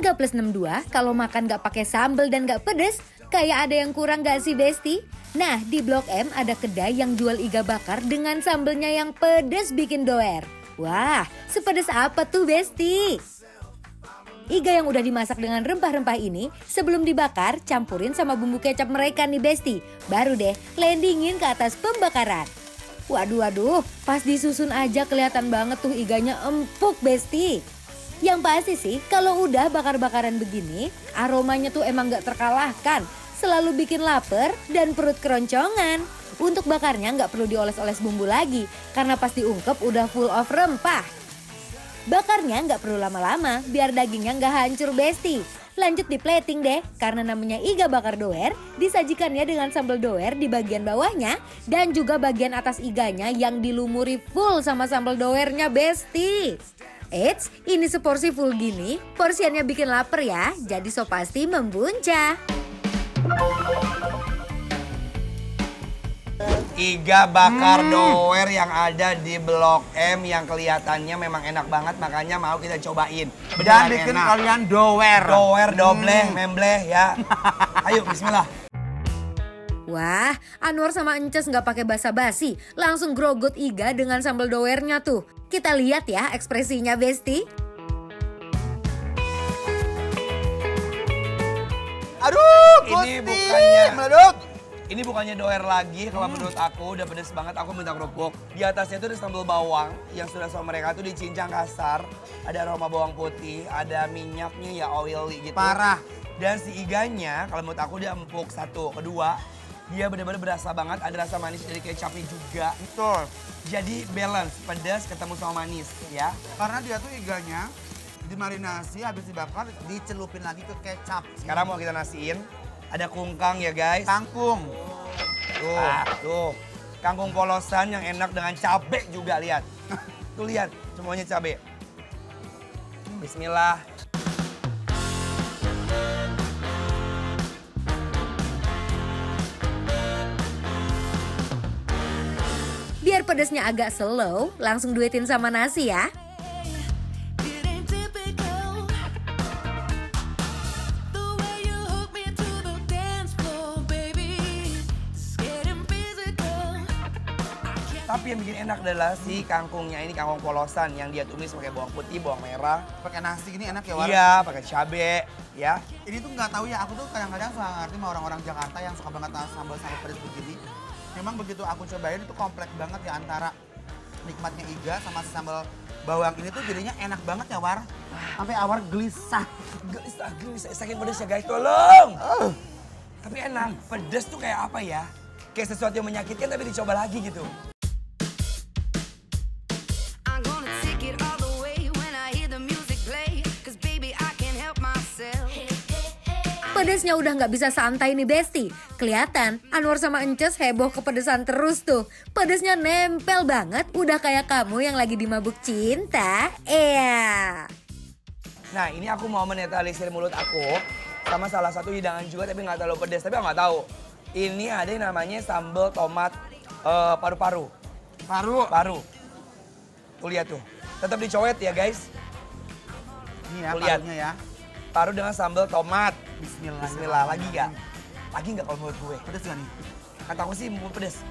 Warga plus 62 kalau makan gak pakai sambal dan gak pedes, kayak ada yang kurang gak sih Besti? Nah di Blok M ada kedai yang jual iga bakar dengan sambelnya yang pedes bikin doer. Wah, sepedes apa tuh Besti? Iga yang udah dimasak dengan rempah-rempah ini sebelum dibakar campurin sama bumbu kecap mereka nih Besti. Baru deh landingin ke atas pembakaran. Waduh, pas disusun aja kelihatan banget tuh iganya empuk Besti. Yang pasti sih kalau udah bakar-bakaran begini aromanya tuh emang gak terkalahkan. Selalu bikin lapar dan perut keroncongan. Untuk bakarnya gak perlu dioles-oles bumbu lagi karena pas diungkep udah full of rempah. Bakarnya nggak perlu lama-lama biar dagingnya nggak hancur Besti. Lanjut di plating deh karena namanya iga bakar doer. Disajikannya dengan sambal doer di bagian bawahnya dan juga bagian atas iganya yang dilumuri full sama sambal doernya Besti. Eits, ini seporsi full gini, porsiannya bikin lapar ya, jadi so pasti membuncah. Iga bakar doer yang ada di Blok M yang kelihatannya memang enak banget, makanya mau kita cobain. Dan Beneran bikin enak. kalian doer. Doer, dobleh, membleh ya. Ayo bismillah. Wah, Anwar sama Ences nggak pakai basa-basi, langsung grogot iga dengan sambal doernya tuh. Kita lihat ya ekspresinya Besti. Aduh, Ini Gusti, bukannya meleduk. Ini bukannya doer lagi, kalau menurut aku udah pedes banget, aku minta kerupuk. Di atasnya tuh ada sambal bawang yang sudah sama mereka tuh dicincang kasar. Ada aroma bawang putih, ada minyaknya ya oily gitu. Parah. Dan si iganya kalau menurut aku dia empuk satu. Kedua, dia benar-benar berasa banget, ada rasa manis dari kecapnya juga. Betul. Jadi balance, pedas ketemu sama manis ya. Karena dia tuh iganya dimarinasi, habis dibakar, dicelupin lagi ke kecap. Sekarang mau kita nasiin, ada kungkang ya guys. Kangkung. Tuh, kangkung polosan yang enak dengan cabe juga, lihat. Tuh lihat, semuanya cabe. Bismillah. Biar pedasnya agak slow, langsung duetin sama nasi ya. Tapi yang bikin enak adalah si kangkungnya ini, kangkung polosan yang dia tumis pakai bawang putih, bawang merah. Pakai nasi gini enak ya, War? Iya, pakai cabe ya. Ini tuh nggak tahu ya, aku tuh kadang-kadang suka ngerti sama orang-orang Jakarta yang suka banget sambal-sambal pedas begini. Memang begitu aku cobain itu kompleks banget ya antara nikmatnya iga sama si sambal bawang ini tuh jadinya enak banget ya, War. Sampai Awar gelisah. Gelisah, sakit pedas ya guys, tolong. Tapi enak, pedas tuh kayak apa ya? Kayak sesuatu yang menyakitkan tapi dicoba lagi gitu. Pedesnya udah nggak bisa santai nih Besti. Kelihatan Anwar sama Ences heboh kepedesan terus tuh. Pedesnya nempel banget, udah kayak kamu yang lagi dimabuk cinta. Iya. Nah ini aku mau menetralisir mulut aku sama salah satu hidangan juga tapi nggak terlalu pedas. Tapi aku nggak tahu. Ini ada yang namanya sambal tomat paru-paru. Paru. Tuh lihat tuh. Tetap dicoet ya guys. Ini ya, Tuh lihat. parunya ya. Paru dengan sambal tomat. Bismillah. Bismillah, lagi nggak? Lagi nggak kalau menurut gue? Pedes gak nih? Kata aku sih mau pedes.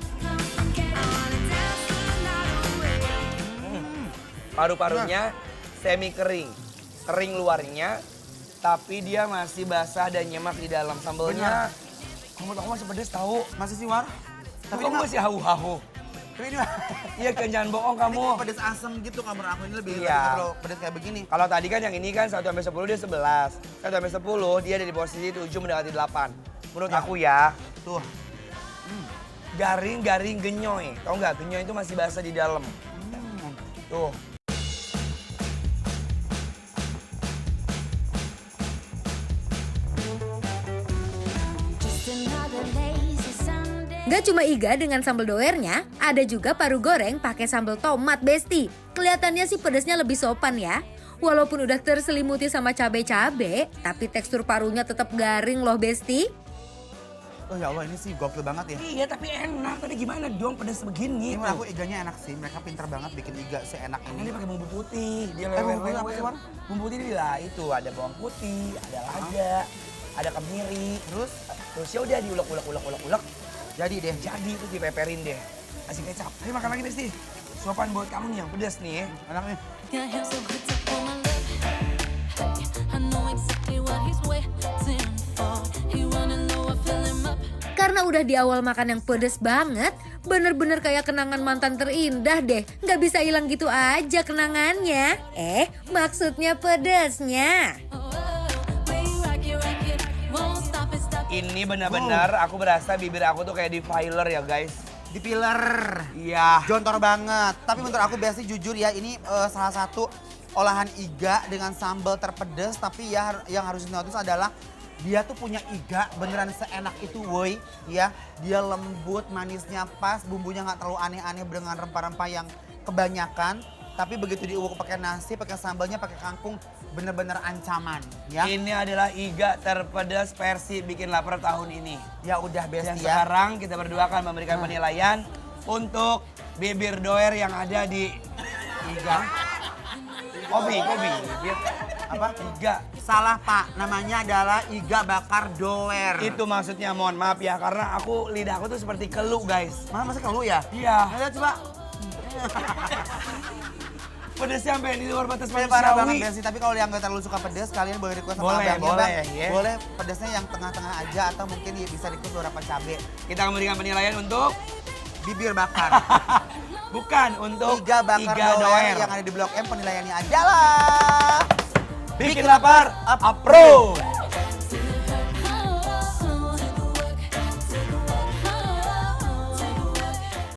Paru-parunya semi kering. Kering luarnya, tapi dia masih basah dan nyemak di dalam. Sambalnya, menurut aku masih pedes tahu. Masih sih, War? Tapi kamu masih hahu-hahu. Tapi ini Iya kan, jangan bohong kamu. ini pedes asem gitu, kamar aku ini lebih Iya. terlalu pedes kayak begini. Kalau tadi kan yang ini kan 1-10 dia 11. 1-10 dia ada di posisi 7 mendekati 8. Menurut aku ya, Tuh. garing-garing genyoy. Tahu nggak? Genyoy itu masih basah di dalam. Tuh. Gak cuma iga dengan sambal doernya, ada juga paru goreng pakai sambal tomat Besti. Kelihatannya sih pedasnya lebih sopan ya. Walaupun udah terselimuti sama cabe-cabe, tapi tekstur parunya tetap garing loh Besti. Oh ya Allah, ini sih gokil banget ya. Iya tapi enak, tapi gimana dong pedas begini? Ini menurut aku iganya enak sih, mereka pinter banget bikin iga seenak Ini ini. pakai bumbu putih, dia bumbu putih apa sih, Wan? Bumbu putih lah itu ada bawang putih, ada lada, ada kemiri, Terus terus ya udah diulek. jadi deh. Jadi itu dipeperin deh. Kasih kecap. Ayo makan lagi Besti. Sopan buat kamu nih yang pedas nih. Enak nih. Got him so hooked up on my love. Hey, I know exactly what he's waiting for. He wanna know I fill him up. Karena udah di awal makan yang pedes banget, bener-bener kayak kenangan mantan terindah deh. Nggak bisa hilang gitu aja kenangannya. Maksudnya pedesnya. Oh, way you rock it, won't stop it. Ini benar-benar aku berasa bibir aku tuh kayak defiler ya guys. Di pilar. Iya. Jontor banget. Tapi menurut aku Besti jujur ya, ini salah satu olahan iga dengan sambal terpedas. Tapi ya yang harus dinotis adalah dia tuh punya iga beneran seenak itu woi. Ya, dia lembut, manisnya pas, bumbunya nggak terlalu aneh-aneh dengan rempah-rempah yang kebanyakan. Tapi begitu diulek pakai nasi, pakai sambalnya, pakai kangkung, bener-bener ancaman ya. Ini adalah iga terpedas versi Bikin Lapar tahun ini. Ya udah Dan Besti ya. sekarang kita berdua akan memberikan penilaian untuk bibir doer yang ada di Iga. kopi. Apa? Iga. Salah Pak, namanya adalah iga bakar doer. Itu maksudnya, mohon maaf ya, karena lidah aku tuh seperti kelu guys. Masa kalau ya? Iya. Ayo coba. Pedesnya sampai di luar batas Parah banget manusiawi. Besti, tapi kalau yang nggak terlalu suka pedas, kalian boleh request sama Boleh, abangnya, boleh, Bang. ya. Boleh pedasnya yang tengah-tengah aja atau mungkin bisa request beberapa cabai. Kita akan memberikan penilaian untuk Bibir bakar. bukan untuk Iga bakar iga doer yang ada di Blok M, penilaiannya adalah Bikin Lapar approve.